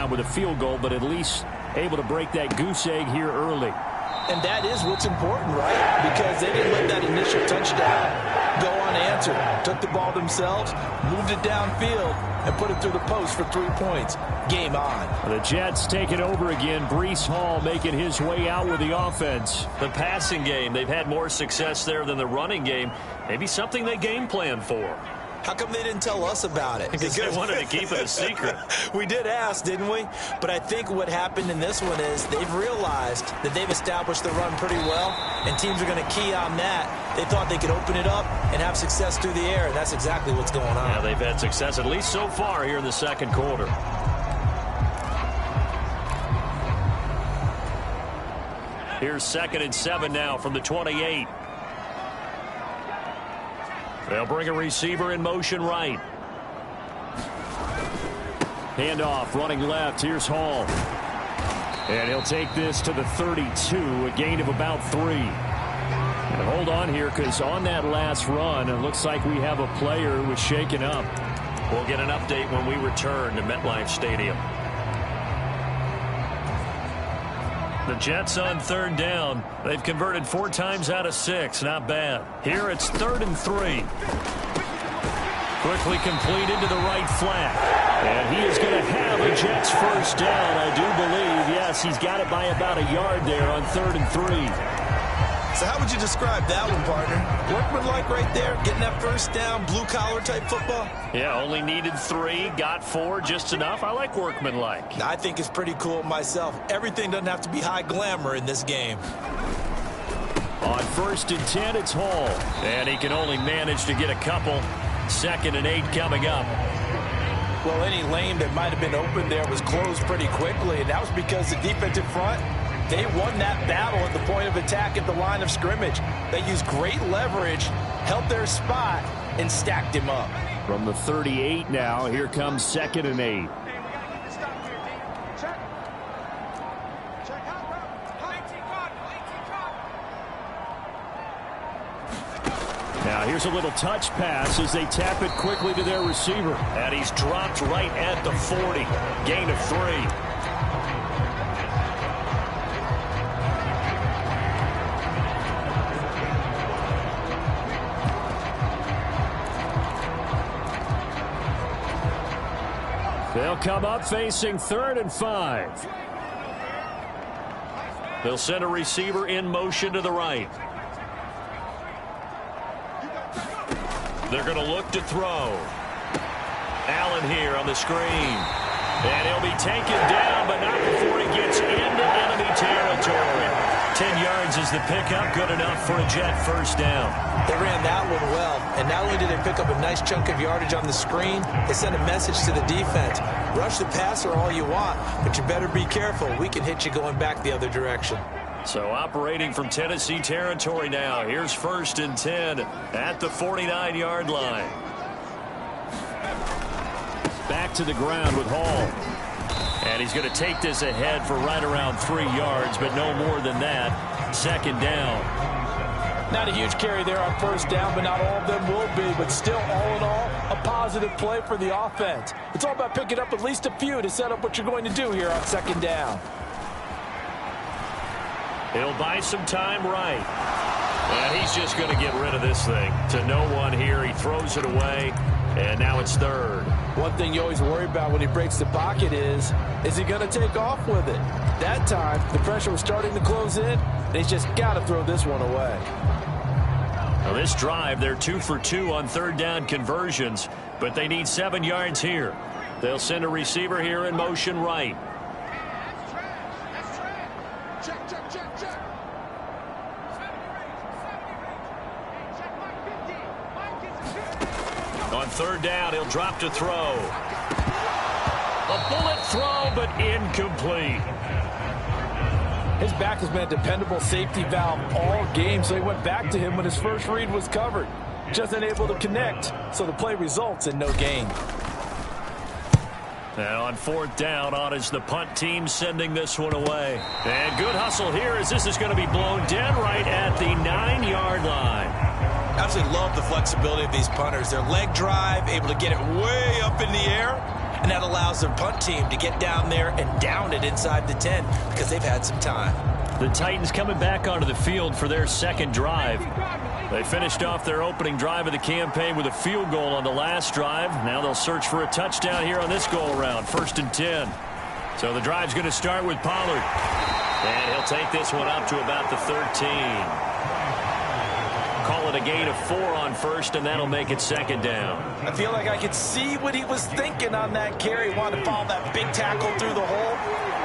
down with a field goal, but at least able to break that goose egg here early. And that is what's important, right? Because they didn't let that initial touchdown go unanswered. Took the ball themselves, moved it downfield, and put it through the post for 3 points. Game on. The Jets take it over again. Breece Hall making his way out with the offense. The passing game, they've had more success there than the running game. Maybe something they game plan for. How come they didn't tell us about it? Because they wanted to keep it a secret. We did ask, didn't we? But I think what happened in this one is they've realized that they've established the run pretty well, and teams are going to key on that. They thought they could open it up and have success through the air, and that's exactly what's going on. Yeah, they've had success at least so far here in the second quarter. Here's 2nd and 7 now from the 28. They'll bring a receiver in motion right. Handoff, running left. Here's Hall. And he'll take this to the 32, a gain of about 3. And hold on here, because on that last run, it looks like we have a player who was shaken up. We'll get an update when we return to MetLife Stadium. The Jets on 3rd down. They've converted 4 times out of 6. Not bad. Here it's 3rd and 3. Quickly completed to the right flat. And he is going to have a Jets first down, I do believe. Yes, he's got it by about a yard there on 3rd and 3. So how would you describe that one, partner? Workmanlike right there, getting that first down, blue-collar type football? Yeah, only needed 3, got 4, just enough. I like workmanlike. I think it's pretty cool myself. Everything doesn't have to be high glamour in this game. On 1st and 10, it's Hall. And he can only manage to get a couple. 2nd and 8 coming up. Well, any lane that might have been open there was closed pretty quickly, and that was because the defensive front, they won that battle at the point of attack at the line of scrimmage. They used great leverage, held their spot, and stacked him up. From the 38 now, here comes 2nd and 8. Now here's a little touch pass as they tap it quickly to their receiver. And he's dropped right at the 40. Gain of 3. They'll come up facing 3rd and 5. They'll send a receiver in motion to the right. They're going to look to throw. Allen here on the screen. And he'll be taken down, but not before he gets into enemy territory. 10 yards is the pickup, good enough for a Jet first down. They ran that one well, and not only did they pick up a nice chunk of yardage on the screen, they sent a message to the defense. Rush the passer all you want, but you better be careful. We can hit you going back the other direction. So operating from Tennessee territory now. Here's 1st and 10 at the 49-yard line. Back to the ground with Hall. And he's going to take this ahead for right around 3 yards, but no more than that. 2nd down. Not a huge carry there on 1st down, but not all of them will be. But still, all in all, a positive play for the offense. It's all about picking up at least a few to set up what you're going to do here on 2nd down. He'll buy some time right. And he's just going to get rid of this thing. To no one here. He throws it away. And now it's 3rd. One thing you always worry about when he breaks the pocket is he going to take off with it? That time, the pressure was starting to close in, and he's just got to throw this one away. Now this drive, they're 2 for 2 on 3rd down conversions, but they need 7 yards here. They'll send a receiver here in motion right. On 3rd down, he'll drop to throw. A bullet throw, but incomplete. His back has been a dependable safety valve all game, so he went back to him when his first read was covered. Just unable to connect, so the play results in no gain. And on 4th down, on is the punt team sending this one away. And good hustle here as this is going to be blown dead right at the 9-yard line. Absolutely love the flexibility of these punters. Their leg drive, able to get it way up in the air, and that allows their punt team to get down there and down it inside the 10 because they've had some time. The Titans coming back onto the field for their second drive. They finished off their opening drive of the campaign with a field goal on the last drive. Now they'll search for a touchdown here on this go-around, 1st and 10. So the drive's going to start with Pollard. And he'll take this one up to about the 13. Call it a gain of 4 on first, and that'll make it 2nd down. I feel like I could see what he was thinking on that carry. Wanted to follow that big tackle through the hole.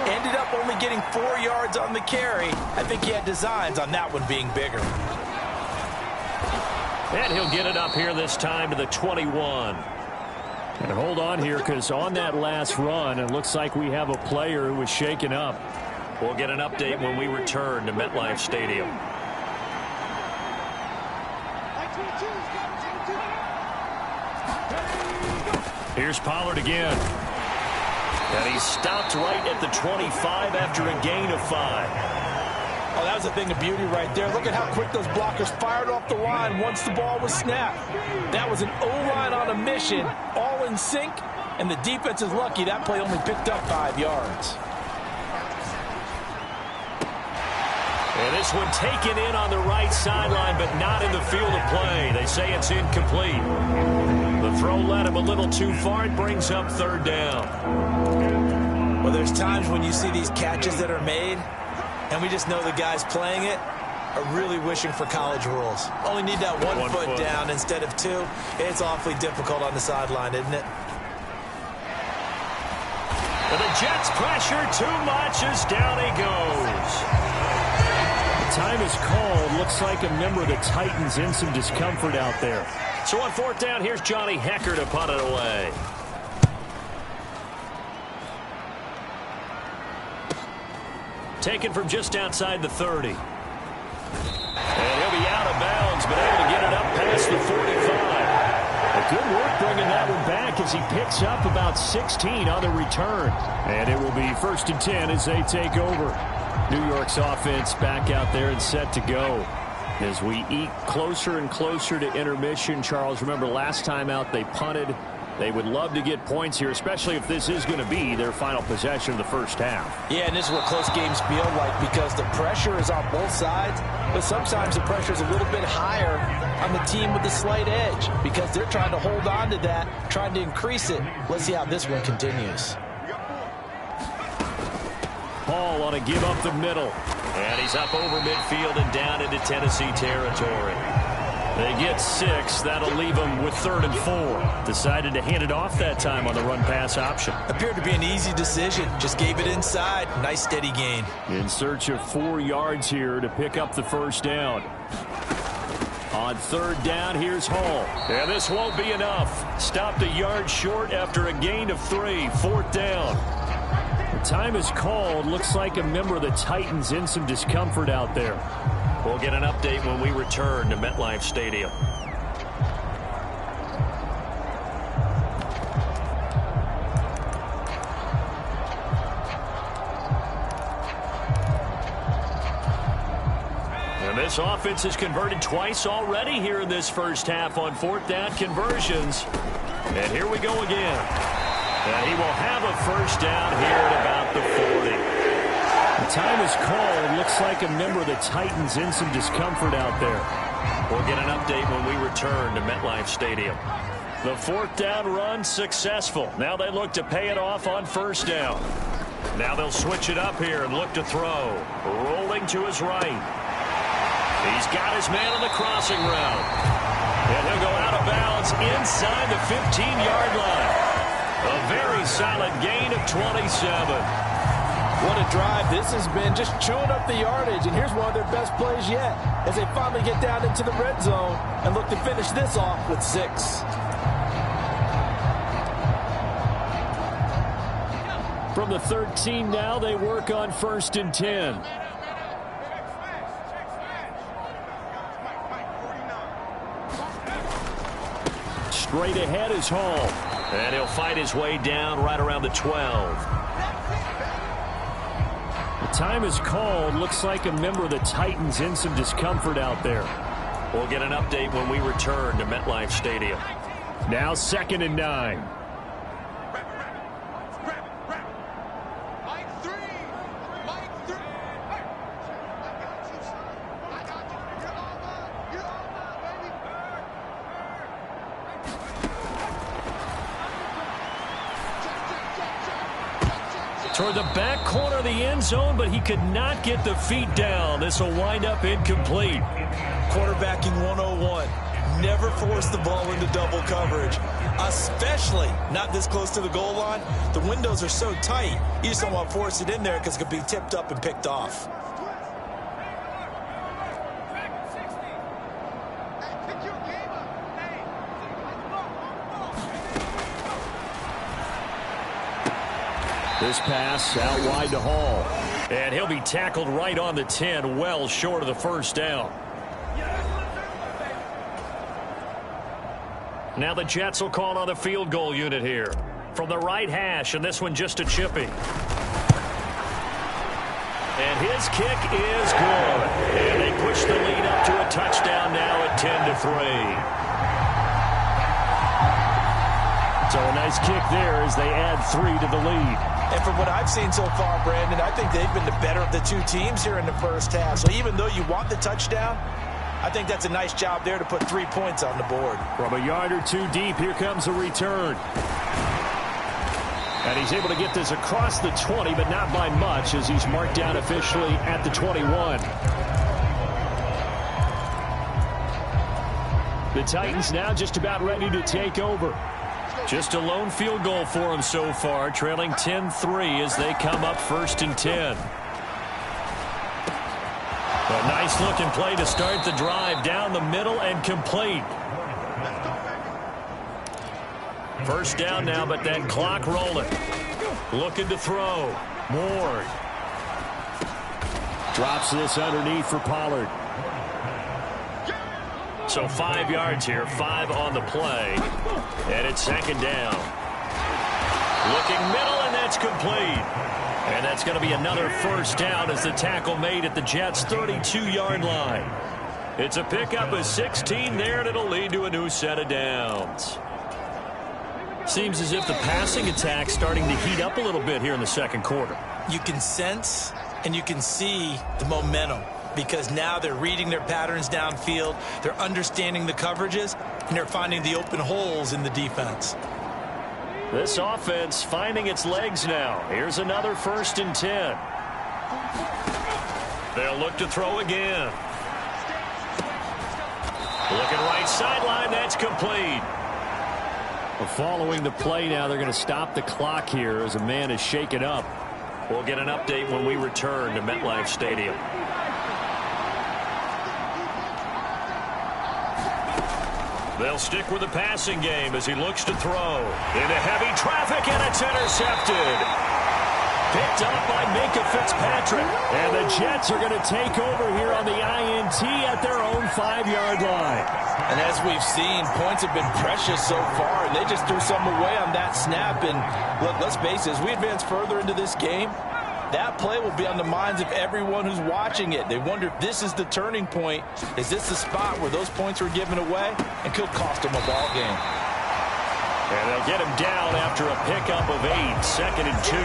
Ended up only getting 4 yards on the carry. I think he had designs on that one being bigger. And he'll get it up here this time to the 21. And hold on here, because on that last run, it looks like we have a player who was shaken up. We'll get an update when we return to MetLife Stadium. Here's Pollard again. And he's stopped right at the 25 after a gain of 5. Oh, that was a thing of beauty right there. Look at how quick those blockers fired off the line once the ball was snapped. That was an O-line on a mission, all in sync, and the defense is lucky that play only picked up 5 yards. And this one taken in on the right sideline, but not in the field of play. They say it's incomplete. The throw led him a little too far. It brings up 3rd down. Well, there's times when you see these catches that are made, and we just know the guys playing it are really wishing for college rules. Only need that one foot down instead of 2. It's awfully difficult on the sideline, isn't it? But the Jets pressure too much as down he goes. Time is called. Looks like a member of the Titans in some discomfort out there. So on 4th down, here's Johnny Hecker to punt it away. Taken from just outside the 30. And he'll be out of bounds, but able to get it up past the 45. A good work bringing that one back as he picks up about 16 on the return. And it will be 1st and 10 as they take over. New York's offense back out there and set to go. As we eat closer and closer to intermission, Charles, remember last time out they punted. They would love to get points here, especially if this is going to be their final possession of the first half. Yeah, and this is what close games feel like because the pressure is on both sides, but sometimes the pressure is a little bit higher on the team with the slight edge because they're trying to hold on to that, trying to increase it. Let's see how this one continues. Hall on a give up the middle. And he's up over midfield and down into Tennessee territory. They get 6. That'll leave them with 3rd and 4. Decided to hand it off that time on the run-pass option. Appeared to be an easy decision. Just gave it inside. Nice steady gain. In search of 4 yards here to pick up the 1st down. On 3rd down, here's Hall. And this won't be enough. Stopped a yard short after a gain of 3. 4th down. The time is called. Looks like a member of the Titans in some discomfort out there. We'll get an update when we return to MetLife Stadium. And this offense has converted twice already here in this first half on 4th down conversions. And here we go again. And he will have a 1st down here at about the 40. The time is called. Looks like a member of the Titans in some discomfort out there. We'll get an update when we return to MetLife Stadium. The 4th down run successful. Now they look to pay it off on 1st down. Now they'll switch it up here and look to throw. Rolling to his right. He's got his man on the crossing route. And he'll go out of bounds inside the 15-yard line. A very solid gain of 27. What a drive this has been, just chewing up the yardage. And here's one of their best plays yet as they finally get down into the red zone and look to finish this off with 6. From the 13 now, they work on 1st and 10. Straight ahead is Hall. And he'll fight his way down right around the 12. Time is called. Looks like a member of the Titans in some discomfort out there. We'll get an update when we return to MetLife Stadium. Now 2nd and 9. Toward the back corner of the end zone, but he could not get the feet down. This will wind up incomplete. Quarterbacking 101. Never force the ball into double coverage, especially not this close to the goal line. The windows are so tight, you just don't want to force it in there because it could be tipped up and picked off. This pass out wide to Hall. And he'll be tackled right on the 10, well short of the first down. Now the Jets will call on the field goal unit here. From the right hash, and this one just a chippy. And his kick is good. And they push the lead up to a touchdown now at 10-3. So a nice kick there as they add 3 to the lead. And from what I've seen so far, Brandon, I think they've been the better of the two teams here in the first half. So even though you want the touchdown, I think that's a nice job there to put 3 points on the board. From a yard or two deep, here comes a return. And he's able to get this across the 20, but not by much as he's marked down officially at the 21. The Titans now just about ready to take over. Just a lone field goal for him so far, trailing 10-3 as they come up 1st and 10. A nice-looking play to start the drive down the middle and complete. First down now, but that clock rolling. Looking to throw. Ward. Drops this underneath for Pollard. So 5 yards here, 5 on the play. And it's 2nd down. Looking middle, and that's complete. And that's going to be another first down as the tackle made at the Jets' 32-yard line. It's a pickup of 16 there, and it'll lead to a new set of downs. Seems as if the passing attack's starting to heat up a little bit here in the second quarter. You can sense and you can see the momentum because now they're reading their patterns downfield, they're understanding the coverages, and they're finding the open holes in the defense. This offense finding its legs now. Here's another 1st and 10. They'll look to throw again. Looking right sideline, that's complete. Well, following the play now, they're going to stop the clock here as a man is shaken up. We'll get an update when we return to MetLife Stadium. They'll stick with the passing game as he looks to throw. Into heavy traffic, and it's intercepted. Picked up by Minka Fitzpatrick. And the Jets are going to take over here on the INT at their own 5-yard line. And as we've seen, points have been precious so far, and they just threw some away on that snap. And look, let's face it, as we advance further into this game, that play will be on the minds of everyone who's watching it. They wonder if this is the turning point. Is this the spot where those points were given away and could cost them a ball game? And they'll get him down after a pickup of 8, 2nd and 2.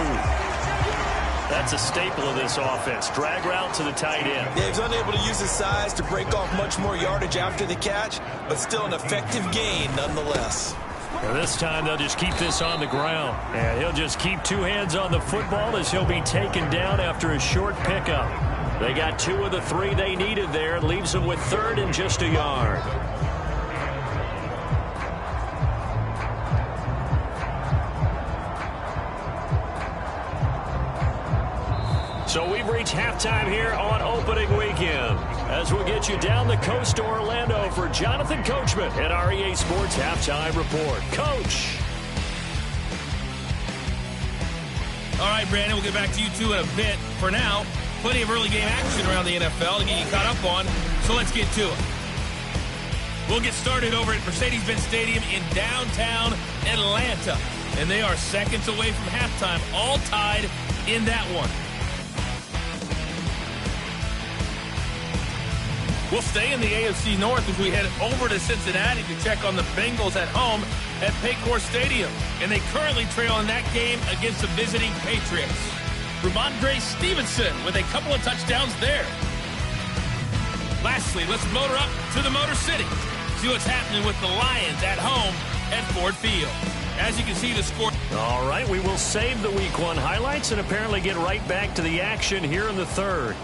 That's a staple of this offense. Drag route to the tight end. Yeah, he's unable to use his size to break off much more yardage after the catch, but still an effective gain nonetheless. And this time they'll just keep this on the ground. And he'll just keep 2 hands on the football as he'll be taken down after a short pickup. They got 2 of the 3 they needed there. It leaves them with 3rd and just a yard. So we've reached halftime here on opening weekend. As we'll get you down the coast to Orlando for Jonathan Coachman at our EA Sports Halftime Report. Coach. All right, Brandon, we'll get back to you two in a bit. For now, plenty of early game action around the NFL to get you caught up on, so let's get to it. We'll get started over at Mercedes-Benz Stadium in downtown Atlanta. And they are seconds away from halftime, all tied in that one. We'll stay in the AFC North as we head over to Cincinnati to check on the Bengals at home at Paycor Stadium. And they currently trail in that game against the visiting Patriots. Ramondre Stevenson with a couple of touchdowns there. Lastly, let's motor up to the Motor City. See what's happening with the Lions at home at Ford Field. As you can see, the score... All right, we will save the Week 1 highlights and apparently get right back to the action here in the third.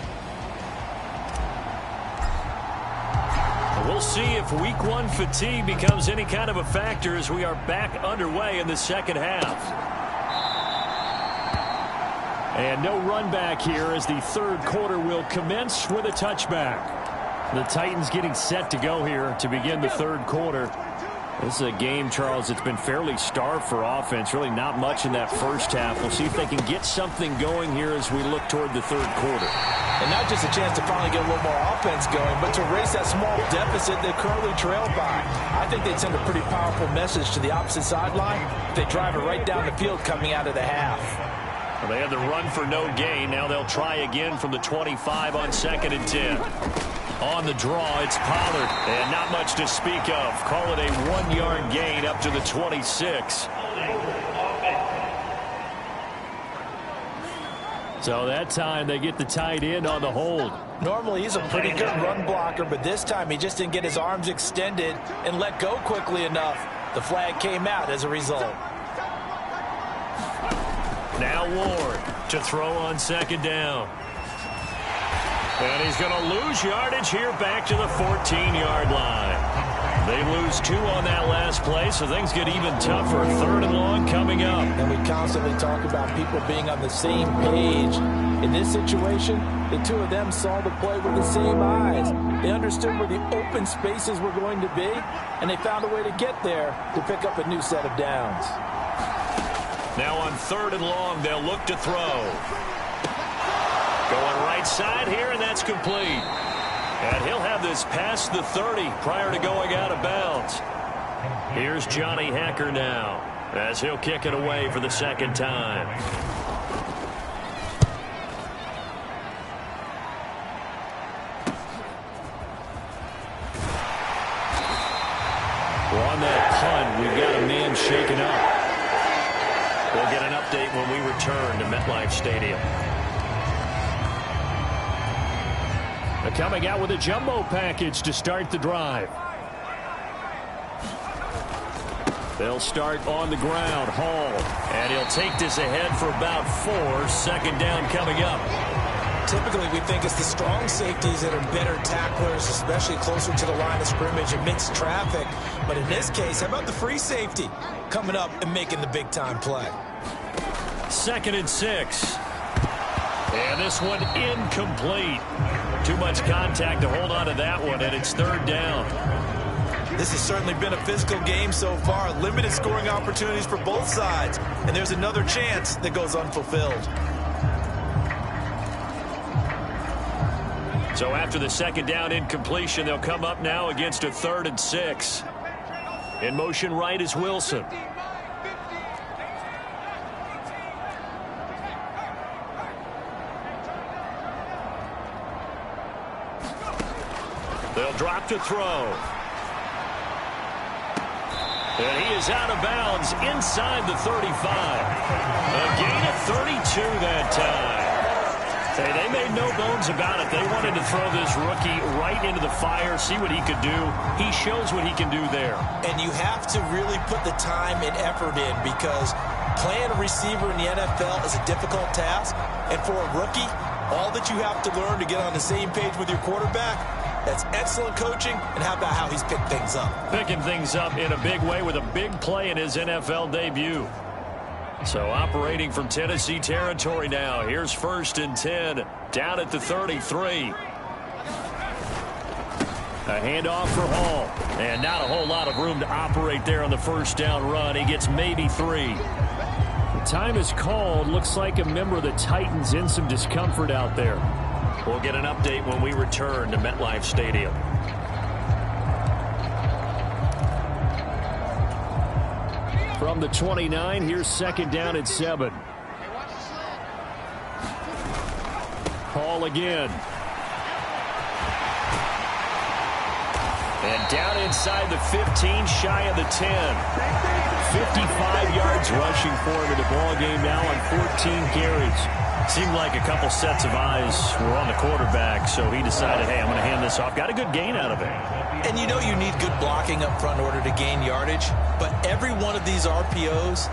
We'll see if Week 1 fatigue becomes any kind of a factor as we are back underway in the second half. And no run back here as the third quarter will commence with a touchback. The Titans getting set to go here to begin the third quarter. This is a game, Charles, that's been fairly starved for offense. Really not much in that first half. We'll see if they can get something going here as we look toward the third quarter. And not just a chance to finally get a little more offense going, but to erase that small deficit they currently trail by. I think they'd send a pretty powerful message to the opposite sideline if they drive it right down the field coming out of the half. Well, they had the run for no gain. Now they'll try again from the 25 on 2nd and 10. On the draw, it's Pollard. And not much to speak of. Call it a 1-yard gain up to the 26. So that time they get the tight end on the hold. Normally he's a pretty good run blocker, but this time he just didn't get his arms extended and let go quickly enough. The flag came out as a result. Now Ward to throw on 2nd down. And he's going to lose yardage here back to the 14-yard line. They lose 2 on that last play, so things get even tougher. 3rd and long coming up. And we constantly talk about people being on the same page. In this situation, the two of them saw the play with the same eyes. They understood where the open spaces were going to be, and they found a way to get there to pick up a new set of downs. Now on 3rd and long, they'll look to throw. Going right side here, and that's complete. And he'll have this past the 30 prior to going out of bounds. Here's Johnny Hacker now as he'll kick it away for the second time. Well, on that punt, we've got a man shaken up. We'll get an update when we return to MetLife Stadium. Coming out with a jumbo package to start the drive. They'll start on the ground. Hall. And he'll take this ahead for about 4. 2nd down coming up. Typically, we think it's the strong safeties that are better tacklers, especially closer to the line of scrimmage and mixed traffic. But in this case, how about the free safety coming up and making the big-time play? 2nd and 6. And this one incomplete. Too much contact to hold on to that one, and it's 3rd down. This has certainly been a physical game so far. Limited scoring opportunities for both sides. And there's another chance that goes unfulfilled. So after the 2nd down incompletion, they'll come up now against a 3rd and 6. In motion right is Wilson. They'll drop to throw. And he is out of bounds inside the 35. A gain of 32 that time. Hey, they made no bones about it. They wanted to throw this rookie right into the fire, see what he could do. He shows what he can do there. And you have to really put the time and effort in because playing a receiver in the NFL is a difficult task. And for a rookie, all that you have to learn to get on the same page with your quarterback, that's excellent coaching, and how about how he's picked things up? Picking things up in a big way with a big play in his NFL debut. So operating from Tennessee territory now. Here's 1st and 10, down at the 33. A handoff for Hall, and not a whole lot of room to operate there on the 1st down run. He gets maybe 3. The time is called. Looks like a member of the Titans in some discomfort out there. We'll get an update when we return to MetLife Stadium. From the 29, here's 2nd down at 7. Hall again. And down inside the 15, shy of the 10. 55 yards rushing for him in the ball game now on 14 carries. Seemed like a couple sets of eyes were on the quarterback, so he decided, hey, I'm going to hand this off. Got a good gain out of it. And you know you need good blocking up front in order to gain yardage, but every one of these RPOs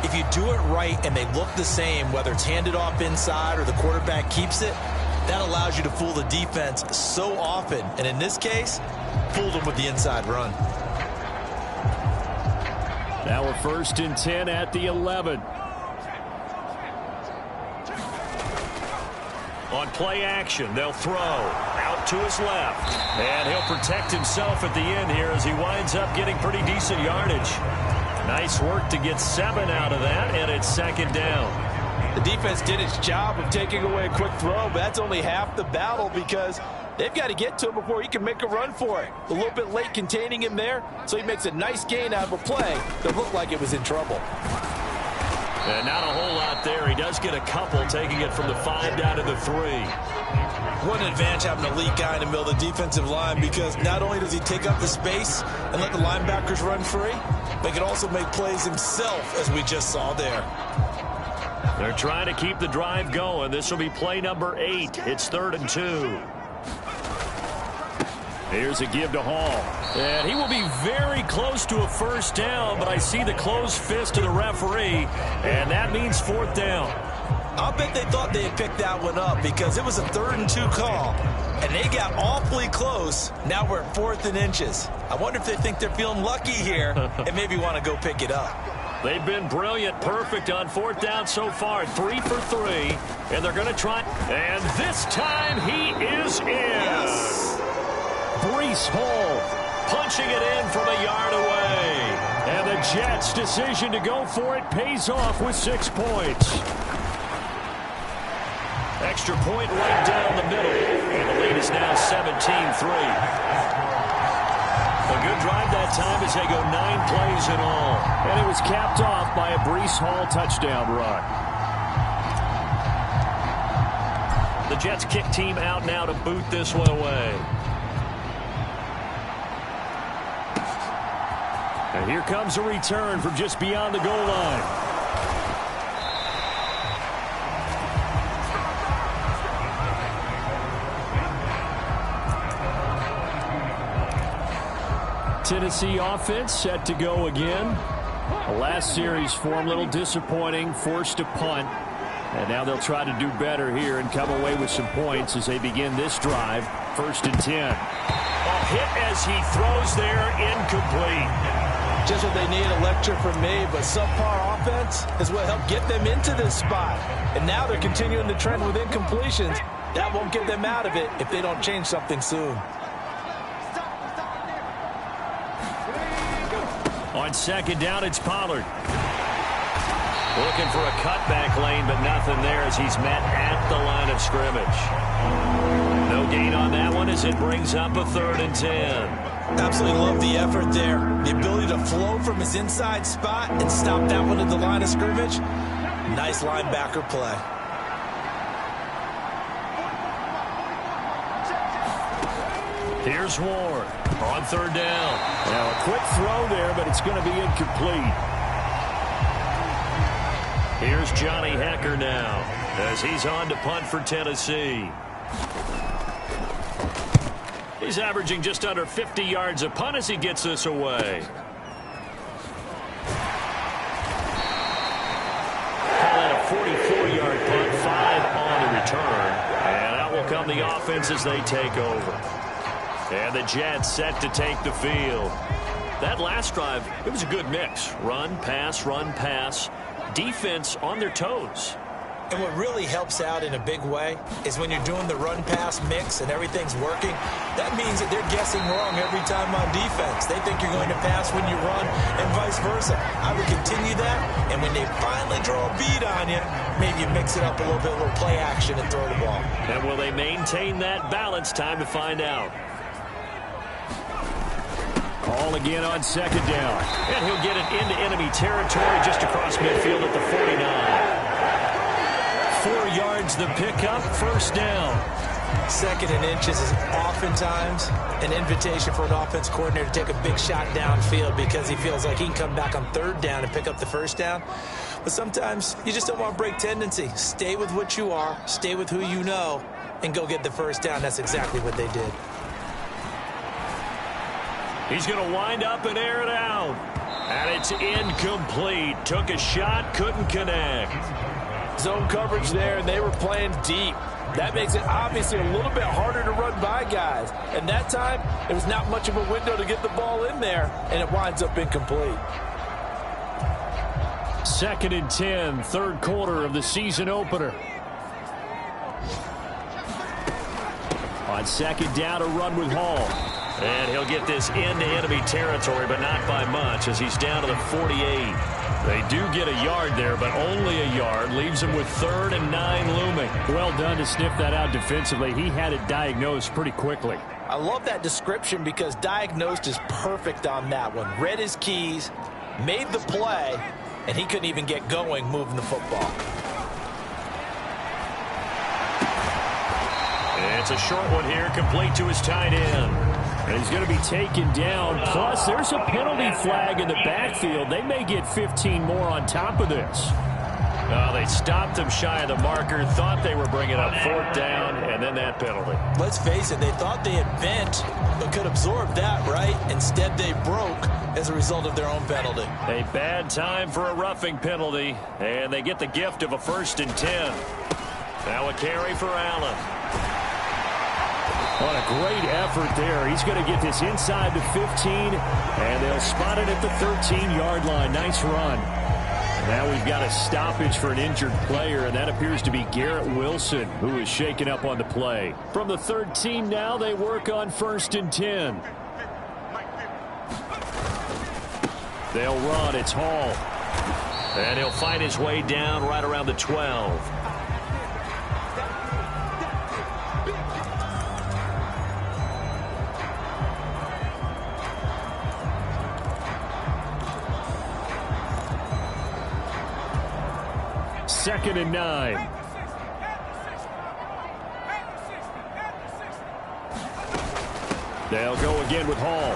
if you do it right and they look the same, whether it's handed off inside or the quarterback keeps it, that allows you to fool the defense so often. And in this case, fooled them with the inside run. Now we're 1st and 10 at the 11. On play action, they'll throw out to his left. And he'll protect himself at the end here as he winds up getting pretty decent yardage. Nice work to get 7 out of that, and it's 2nd down. The defense did its job of taking away a quick throw, but that's only half the battle because they've got to get to him before he can make a run for it. A little bit late containing him there, so he makes a nice gain out of a play that looked like it was in trouble. And not a whole lot there. He does get a couple, taking it from the 5 down to the 3. What an advantage having a elite guy in the middle of the defensive line, because not only does he take up the space and let the linebackers run free, but he can also make plays himself, as we just saw there. They're trying to keep the drive going. This will be play number 8. It's 3rd and 2. Here's a give to Hall. And he will be very close to a 1st down, but I see the closed fist of the referee, and that means 4th down. I'll bet they thought they had picked that one up because it was a 3rd and 2 call, and they got awfully close. Now we're at 4th and inches. I wonder if they think they're feeling lucky here and maybe want to go pick it up. They've been brilliant, perfect on 4th down so far. 3 for 3, and they're going to try. And this time he is in. Yes. Breece Hall punching it in from a yard away. And the Jets' decision to go for it pays off with 6 points. Extra point right down the middle. And the lead is now 17-3. A good drive that time as they go 9 plays in all. And it was capped off by a Breece Hall touchdown run. The Jets kick team out now to boot this one away. And here comes a return from just beyond the goal line. Tennessee offense set to go again. The last series form a little disappointing, forced a punt. And now they'll try to do better here and come away with some points as they begin this drive. 1st and 10. A hit as he throws there, incomplete. Just what they need, a lecture from me, but subpar offense is what helped get them into this spot. And now they're continuing the trend with incompletions. That won't get them out of it if they don't change something soon. On 2nd down, it's Pollard. Looking for a cutback lane, but nothing there as he's met at the line of scrimmage. No gain on that one as it brings up a 3rd and 10. Absolutely love the effort there. The ability to flow from his inside spot and stop that one at the line of scrimmage. Nice linebacker play. Here's Ward on 3rd down. Now a quick throw there, but it's going to be incomplete. Here's Johnny Hecker now as he's on to punt for Tennessee. He's averaging just under 50 yards a punt as he gets this away. Call that a 44-yard punt, 5 on the return. And out will come the offense as they take over. And the Jets set to take the field. That last drive, it was a good mix. Run, pass, defense on their toes. And what really helps out in a big way is when you're doing the run-pass mix and everything's working, that means that they're guessing wrong every time on defense. They think you're going to pass when you run and vice versa. I would continue that, and when they finally draw a bead on you, maybe you mix it up a little bit, a little play action and throw the ball. And will they maintain that balance? Time to find out. Call again on 2nd down. And he'll get it into enemy territory just across midfield at the 49. 4 yards the pickup, 1st down. 2nd and inches is oftentimes an invitation for an offense coordinator to take a big shot downfield because he feels like he can come back on 3rd down and pick up the 1st down. But sometimes you just don't want to break tendency. Stay with what you are, stay with who you know, and go get the 1st down. That's exactly what they did. He's going to wind up and air it out. And it's incomplete. Took a shot, couldn't connect. Zone coverage there, and they were playing deep. That makes it obviously a little bit harder to run by guys. And that time, it was not much of a window to get the ball in there, and it winds up incomplete. 2nd and 10, third quarter of the season opener. On 2nd down, a run with Hall. And he'll get this into enemy territory, but not by much as he's down to the 48. They do get a yard there, but only a yard. Leaves him with 3rd and 9 looming. Well done to sniff that out defensively. He had it diagnosed pretty quickly. I love that description because diagnosed is perfect on that one. Read his keys, made the play, and he couldn't even get going moving the football. It's a short one here, complete to his tight end. And he's going to be taken down. Plus, there's a penalty flag in the backfield. They may get 15 more on top of this. They stopped him shy of the marker, thought they were bringing up 4th down, and then that penalty. Let's face it, they thought they had bent, but could absorb that, right? Instead, they broke as a result of their own penalty. A bad time for a roughing penalty, and they get the gift of a 1st and 10. Now a carry for Allen. What a great effort there. He's going to get this inside the 15, and they'll spot it at the 13-yard line. Nice run. Now we've got a stoppage for an injured player, and that appears to be Garrett Wilson, who is shaken up on the play. From the 13 now, they work on 1st and 10. They'll run. It's Hall. And he'll fight his way down right around the 12. Second and 9. They'll go again with Hall.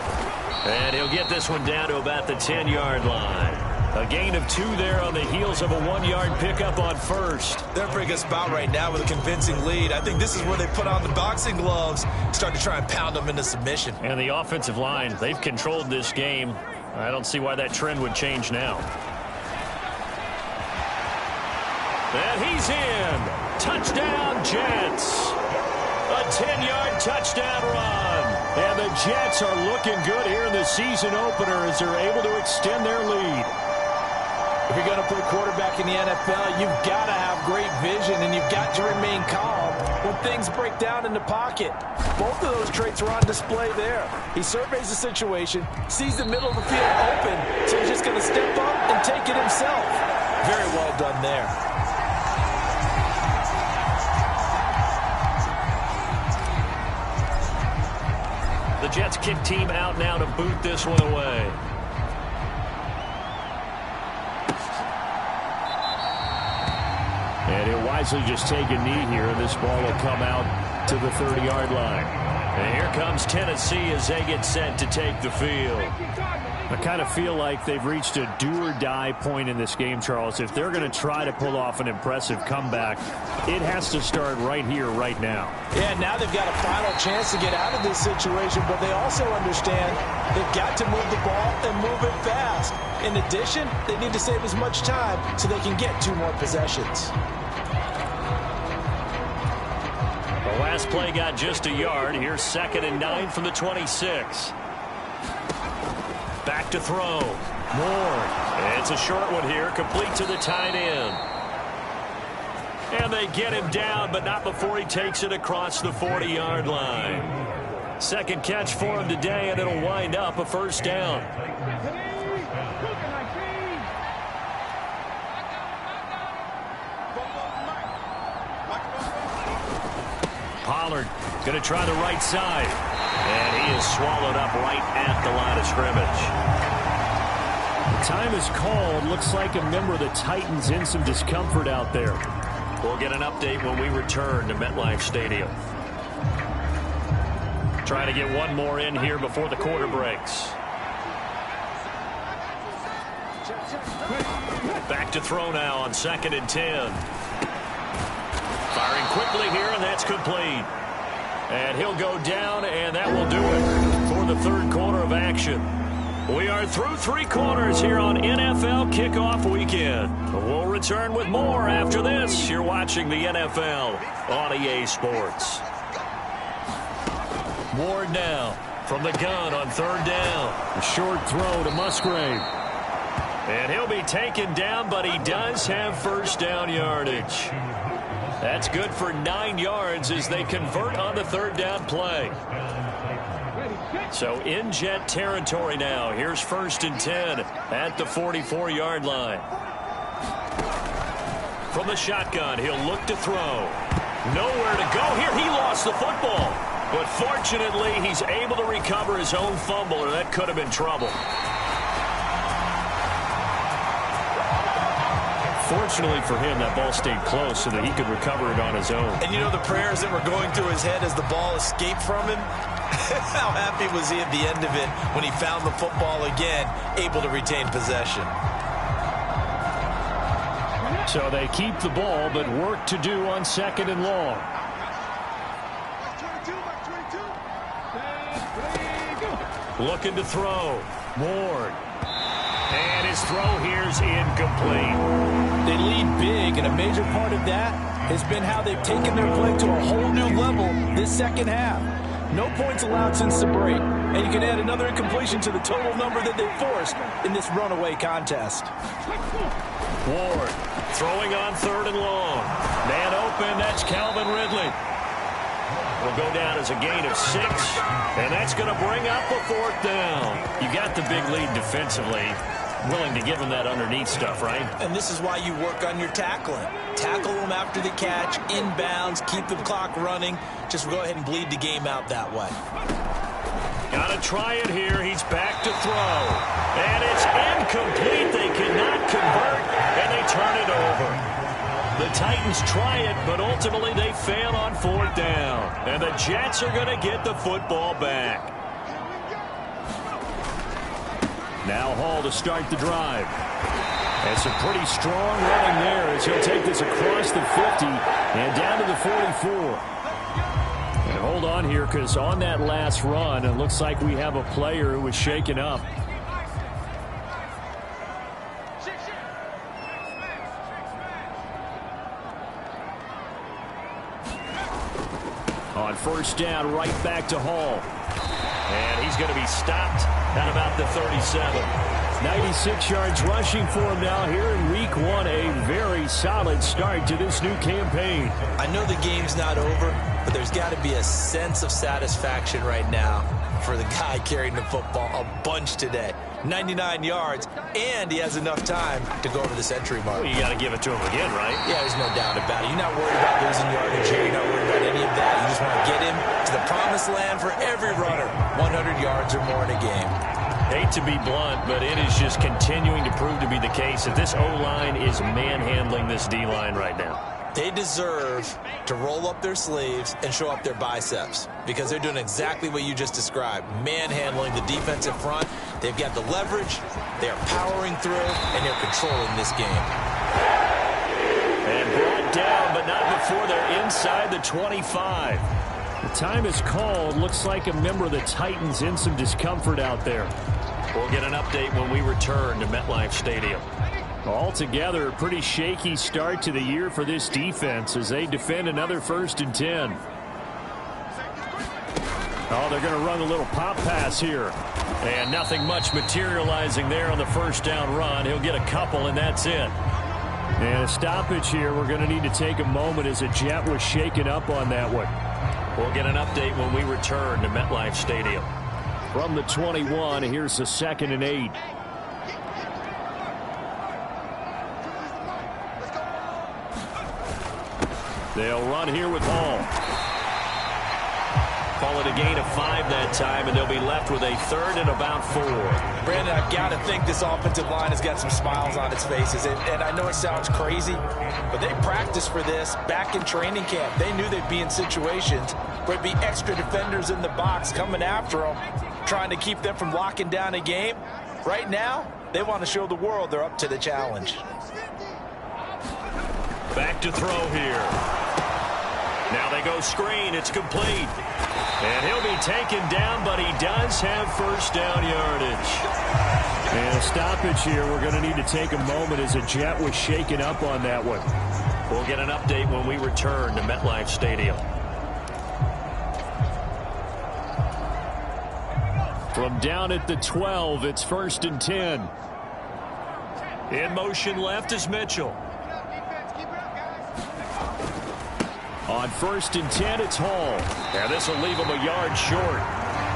And he'll get this one down to about the 10-yard line. A gain of 2 there on the heels of a 1-yard pickup on 1st. They're in a pretty good spot right now with a convincing lead. I think this is where they put on the boxing gloves, start to try and pound them into submission. And the offensive line, they've controlled this game. I don't see why that trend would change now. And he's in. Touchdown, Jets. A 10-yard touchdown run. And the Jets are looking good here in the season opener as they're able to extend their lead. If you're going to play quarterback in the NFL, you've got to have great vision and you've got to remain calm when things break down in the pocket. Both of those traits are on display there. He surveys the situation, sees the middle of the field open, so he's just going to step up and take it himself. Very well done there. The Jets kick team out now to boot this one away. And he'll wisely just take a knee here, and this ball will come out to the 30-yard line. And here comes Tennessee as they get set to take the field. I kind of feel like they've reached a do-or-die point in this game, Charles. If they're going to try to pull off an impressive comeback, it has to start right here, right now. Yeah, now they've got a final chance to get out of this situation, but they also understand they've got to move the ball and move it fast. In addition, they need to save as much time so they can get 2 more possessions. The last play got just a yard. Here's 2nd and 9 from the 26. Back to throw. Moore. It's a short one here, complete to the tight end. And they get him down, but not before he takes it across the 40-yard line. Second catch for him today, and it'll wind up a 1st down. Pollard going to try the right side. And he is swallowed up right at the line of scrimmage. The time is called. Looks like a member of the Titans in some discomfort out there. We'll get an update when we return to MetLife Stadium. Trying to get one more in here before the quarter breaks. Back to throw now on 2nd and 10. Firing quickly here, and that's complete. And he'll go down, and that will do it for the third quarter of action. We are through 3 quarters here on NFL Kickoff Weekend. We'll return with more after this. You're watching the NFL on EA Sports. Ward now from the gun on 3rd down. A short throw to Musgrave. And he'll be taken down, but he does have first down yardage. That's good for 9 yards as they convert on the 3rd down play. So in Jet territory now. Here's 1st and 10 at the 44-yard line. From the shotgun, he'll look to throw. Nowhere to go here. He lost the football. But fortunately, he's able to recover his own fumble, or that could have been trouble. Fortunately for him, that ball stayed close so that he could recover it on his own. And you know the prayers that were going through his head as the ball escaped from him? How happy was he at the end of it when he found the football again, able to retain possession? So they keep the ball, but work to do on 2nd and long. Looking to throw. Ward. And his throw here's incomplete. They lead big, and a major part of that has been how they've taken their play to a whole new level this second half. No points allowed since the break, and you can add another incompletion to the total number that they forced in this runaway contest. Ward throwing on 3rd and long. Man open, that's Calvin Ridley. Will go down as a gain of 6, and that's going to bring up a 4th down. You got the big lead defensively. Willing to give him that underneath stuff, right? And this is why you work on your tackling. Tackle them after the catch, inbounds, keep the clock running. Just go ahead and bleed the game out that way. Got to try it here. He's back to throw. And it's incomplete. They cannot convert, and they turn it over. The Titans try it, but ultimately they fail on 4th down. And the Jets are going to get the football back. Now Hall to start the drive. And some pretty strong running there as he'll take this across the 50 and down to the 44. And hold on here, because on that last run, it looks like we have a player who was shaken up. On 1st down, right back to Hall. And he's going to be stopped at about the 37. 96 yards rushing for him now here in week 1. A very solid start to this new campaign. I know the game's not over, but there's got to be a sense of satisfaction right now for the guy carrying the football a bunch today. 99 yards, and he has enough time to go over the century mark. Well, you got to give it to him again, right? Yeah, there's no doubt about it. You're not worried about losing yardage here. You're not worried about any of that. You just want to get him to the promised land for every runner. 100 yards or more in a game. Hate to be blunt, but it is just continuing to prove to be the case that this O-line is manhandling this D-line right now. They deserve to roll up their sleeves and show up their biceps because they're doing exactly what you just described, manhandling the defensive front. They've got the leverage, they're powering through, and they're controlling this game. And brought down, but not before they're inside the 25. The time is called. Looks like a member of the Titans in some discomfort out there. We'll get an update when we return to MetLife Stadium. Altogether, a pretty shaky start to the year for this defense as they defend another 1st and 10. Oh, they're going to run a little pop pass here. And nothing much materializing there on the 1st down run. He'll get a couple, and that's it. And a stoppage here. We're going to need to take a moment as a Jet was shaken up on that one. We'll get an update when we return to MetLife Stadium. From the 21, here's the 2nd and 8. They'll run here with Hall. Call it a gain of 5 that time, and they'll be left with a 3rd and about 4. Brandon, I've got to think this offensive line has got some smiles on its faces. And I know it sounds crazy, but they practiced for this back in training camp. They knew they'd be in situations where there'd be extra defenders in the box coming after them, trying to keep them from locking down a game. Right now, they want to show the world they're up to the challenge. Back to throw here. Now they go screen. It's complete. And he'll be taken down, but he does have first down yardage. And a stoppage here. We're going to need to take a moment as a Jet was shaken up on that one. We'll get an update when we return to MetLife Stadium. From down at the 12, it's 1st and 10. In motion left is Mitchell. On 1st and 10, it's Hall. And this will leave him a yard short.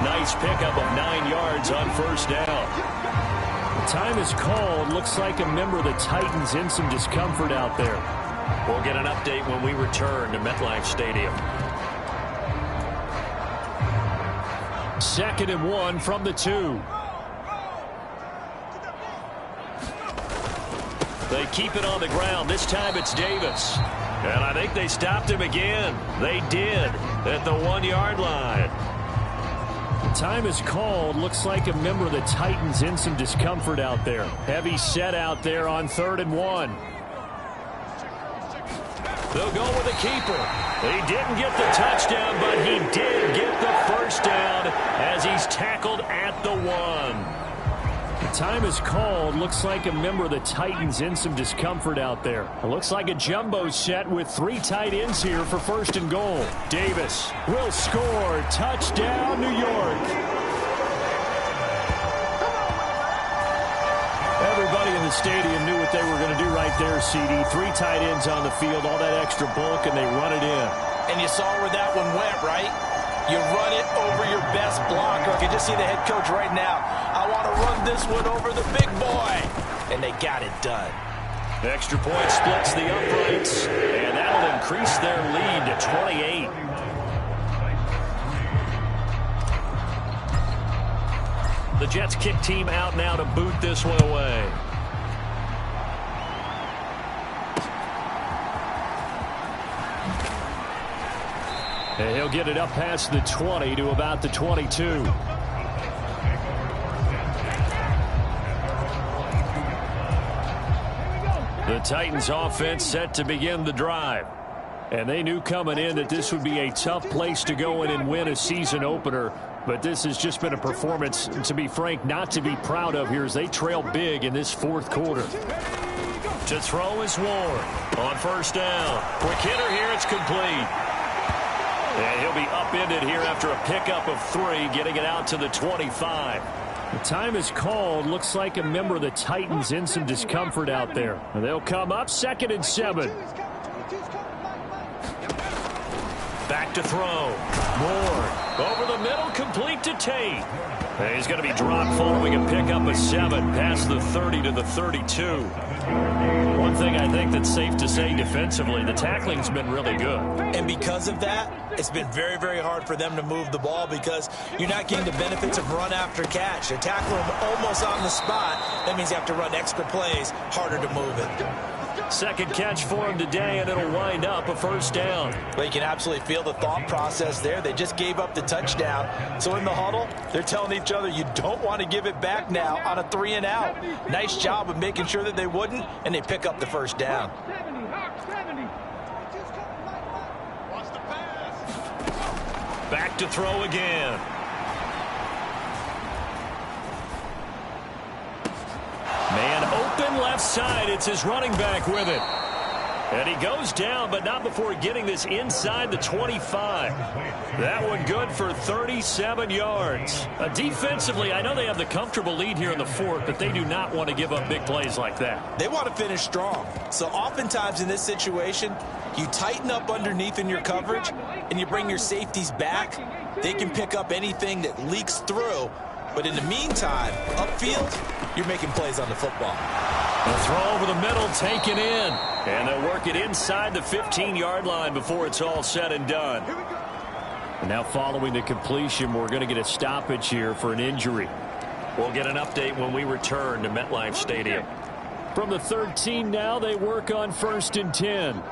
Nice pickup of 9 yards on first down. The time is called. Looks like a member of the Titans in some discomfort out there. We'll get an update when we return to MetLife Stadium. 2nd and 1 from the 2. They keep it on the ground. This time it's Davis. And I think they stopped him again. They did at the 1-yard line. The time is called. Looks like a member of the Titans in some discomfort out there. Heavy set out there on 3rd and 1. They'll go with the keeper. He didn't get the touchdown, but he did get the first down as he's tackled at the 1. The time is called. Looks like a member of the Titans in some discomfort out there. It looks like a jumbo set with 3 tight ends here for 1st and goal. Davis will score. Touchdown, New York. Everybody in the stadium knew what they were going to do right there, CD. 3 tight ends on the field, all that extra bulk, and they run it in. And you saw where that one went, right? You run it over your best blocker. I can just see the head coach right now. I want to run this one over the big boy. And they got it done. The extra point splits the uprights, and that'll increase their lead to 28. The Jets kick team out now to boot this one away. And he'll get it up past the 20 to about the 22. The Titans offense set to begin the drive. And they knew coming in that this would be a tough place to go in and win a season opener. But this has just been a performance, to be frank, not to be proud of here as they trail big in this 4th quarter. To throw is Ward on first down. Quick hitter here, it's complete. And he'll be upended here after a pickup of 3, getting it out to the 25. The time is called. Looks like a member of the Titans in some discomfort out there. And they'll come up 2nd and 7. Back to throw. Moore over the middle, complete to Tate. And he's going to be dropped following a pickup of 7 past the 30 to the 32. One thing I think that's safe to say defensively, the tackling's been really good. And because of that, it's been very, very hard for them to move the ball because you're not getting the benefits of run after catch. They tackle them almost on the spot. That means you have to run extra plays, harder to move it. 2nd catch for him today, and it'll wind up a first down. Well, you can absolutely feel the thought process there. They just gave up the touchdown. So in the huddle, they're telling each other, you don't want to give it back now on a 3 and out. Nice job of making sure that they wouldn't, and they pick up the first down. Back to throw again. Man open left side. It's his running back with it. And he goes down, but not before getting this inside the 25. That one good for 37 yards. Defensively, I know they have the comfortable lead here in the 4th, but they do not want to give up big plays like that. They want to finish strong. So oftentimes in this situation, you tighten up underneath in your coverage, and you bring your safeties back. They can pick up anything that leaks through. But in the meantime, upfield, you're making plays on the football. A throw over the middle, taken in. And they'll work it inside the 15-yard line before it's all said and done. And now following the completion, we're going to get a stoppage here for an injury. We'll get an update when we return to MetLife Stadium. From the 13 now, they work on 1st and 10.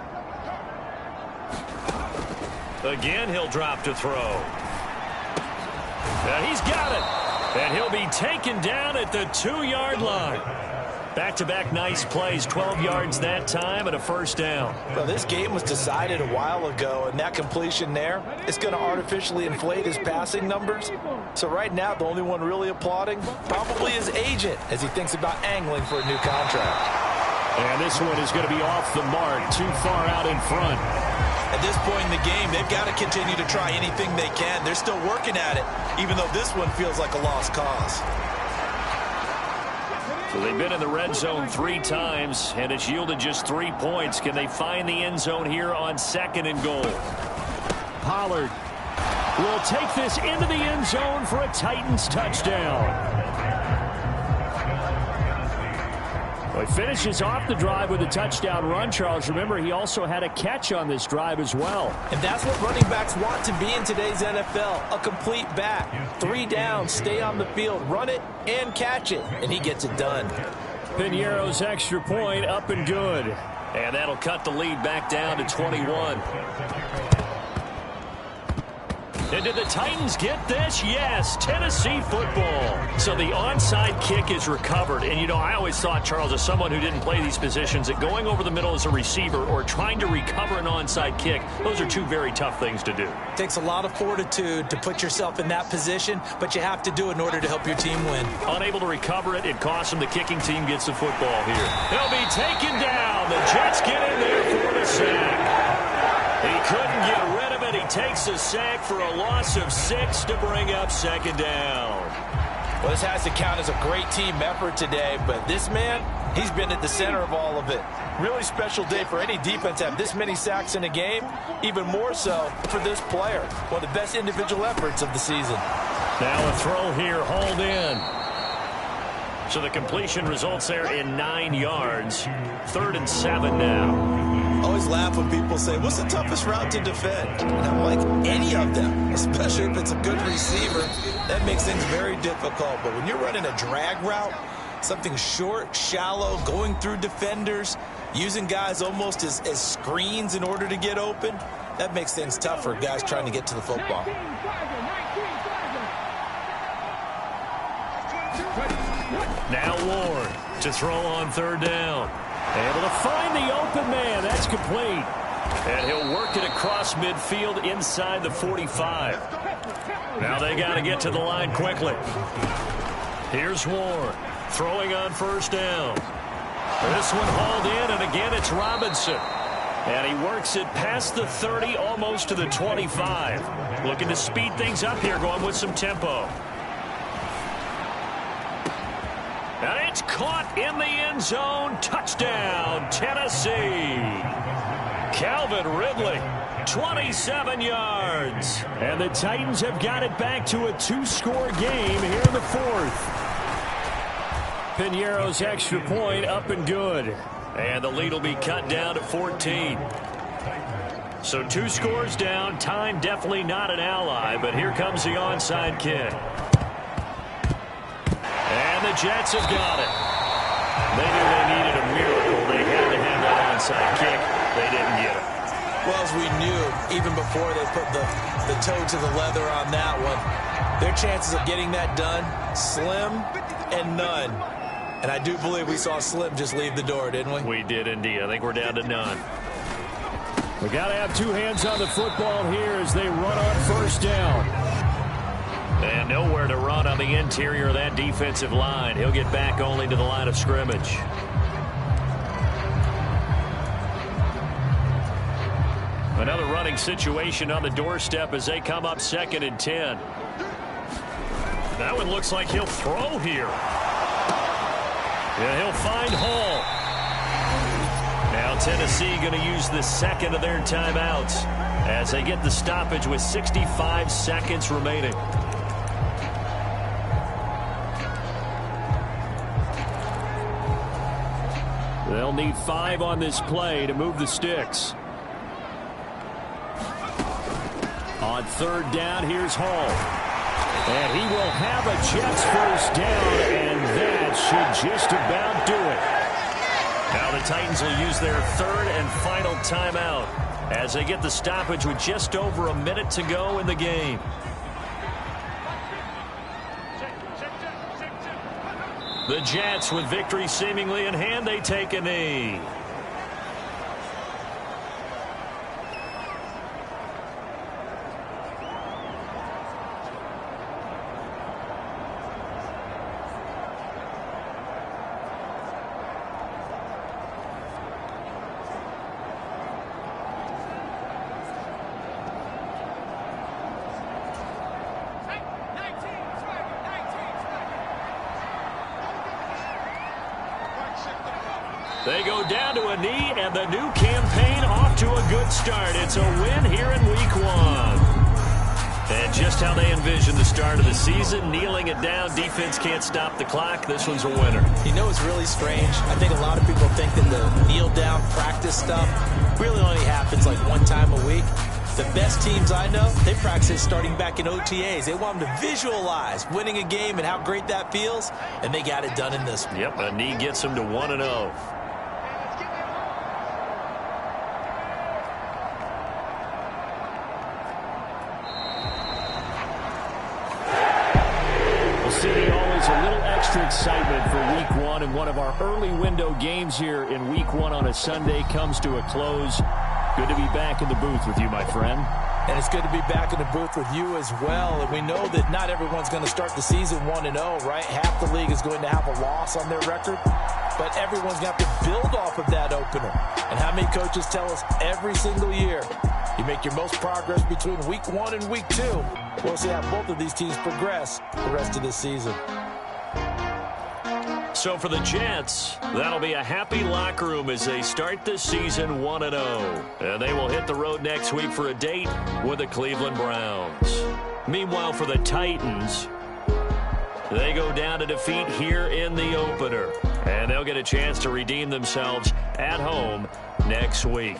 Again, he'll drop to throw. And he's got it. And he'll be taken down at the 2-yard line. Back-to-back nice plays, 12 yards that time and a first down. Well, this game was decided a while ago, and that completion there is going to artificially inflate his passing numbers. So right now, the only one really applauding probably his agent as he thinks about angling for a new contract. And this one is going to be off the mark, too far out in front. At this point in the game, they've got to continue to try anything they can. They're still working at it, even though this one feels like a lost cause. So they've been in the red zone 3 times, and it's yielded just 3 points. Can they find the end zone here on 2nd and goal? Pollard will take this into the end zone for a Titans touchdown. Well, he finishes off the drive with a touchdown run, Charles. Remember, he also had a catch on this drive as well. And that's what running backs want to be in today's NFL, a complete back. 3 down, stay on the field, run it, and catch it. And he gets it done. Piñeiro's extra point up and good. And that'll cut the lead back down to 21. And did the Titans get this? Yes, Tennessee football. So the onside kick is recovered. And, you know, I always thought, Charles, as someone who didn't play these positions, that going over the middle as a receiver or trying to recover an onside kick, those are 2 very tough things to do. It takes a lot of fortitude to put yourself in that position, but you have to do it in order to help your team win. Unable to recover it, it costs him. The kicking team gets the football here. They'll be taken down. The Jets get in there for the sack. He couldn't get rid of it. He takes a sack for a loss of 6 to bring up 2nd down. Well, this has to count as a great team effort today, but this man, he's been at the center of all of it. Really special day for any defense to have this many sacks in a game, even more so for this player. One of the best individual efforts of the season. Now a throw here, hauled in. So the completion results there in 9 yards. 3rd and 7 now. Always laugh when people say, what's the toughest route to defend? And I'm like, any of them, especially if it's a good receiver. That makes things very difficult. But when you're running a drag route, something short, shallow, going through defenders, using guys almost as screens in order to get open, that makes things tough for guys trying to get to the football. Now Ward to throw on 3rd down. Able to find the open man. That's complete. And he'll work it across midfield inside the 45. Now they got to get to the line quickly. Here's Ward throwing on 1st down. This one hauled in, and again it's Robinson. And he works it past the 30, almost to the 25. Looking to speed things up here, going with some tempo. And it's caught in the end zone. Touchdown, Tennessee. Calvin Ridley, 27 yards. And the Titans have got it back to a 2-score game here in the 4th. Piñeiro's extra point up and good. And the lead will be cut down to 14. So 2 scores down. Time definitely not an ally, but here comes the onside kick. And the Jets have got it. They knew they needed a miracle. They had to have that onside kick. They didn't get it. Well, as we knew, even before they put the toe to the leather on that one, their chances of getting that done, slim and none. And I do believe we saw Slim just leave the door, didn't we? We did indeed. I think we're down to none. We got to have 2 hands on the football here as they run on 1st down. And nowhere to run on the interior of that defensive line. He'll get back only to the line of scrimmage. Another running situation on the doorstep as they come up 2nd and 10. That one looks like he'll throw here. Yeah, he'll find Hall. Now Tennessee going to use the 2nd of their timeouts as they get the stoppage with 65 seconds remaining. They'll need 5 on this play to move the sticks. On 3rd down, here's Hall. And he will have a Jets 1st down, and that should just about do it. Now the Titans will use their 3rd and final timeout as they get the stoppage with just over a minute to go in the game. The Jets, with victory seemingly in hand, they take a knee. They go down to a knee, and the new campaign off to a good start. It's a win here in Week 1. And just how they envisioned the start of the season, kneeling it down, defense can't stop the clock. This one's a winner. You know, it's really strange. I think a lot of people think that the kneel-down practice stuff really only happens like one time a week. The best teams I know, they practice it starting back in OTAs. They want them to visualize winning a game and how great that feels, and they got it done in this one. Yep, a knee gets them to 1-0. Excitement for Week 1, and one of our early window games here in Week 1 on a Sunday comes to a close. Good to be back in the booth with you, my friend. And it's good to be back in the booth with you as well. And we know that not everyone's going to start the season 1-0, right? Half the league is going to have a loss on their record. But everyone's going to have to build off of that opener. And how many coaches tell us every single year, you make your most progress between Week 1 and Week 2. We'll see how both of these teams progress the rest of this season. So for the Jets, that'll be a happy locker room as they start the season 1-0. And they will hit the road next week for a date with the Cleveland Browns. Meanwhile, for the Titans, they go down to defeat here in the opener. And they'll get a chance to redeem themselves at home next week.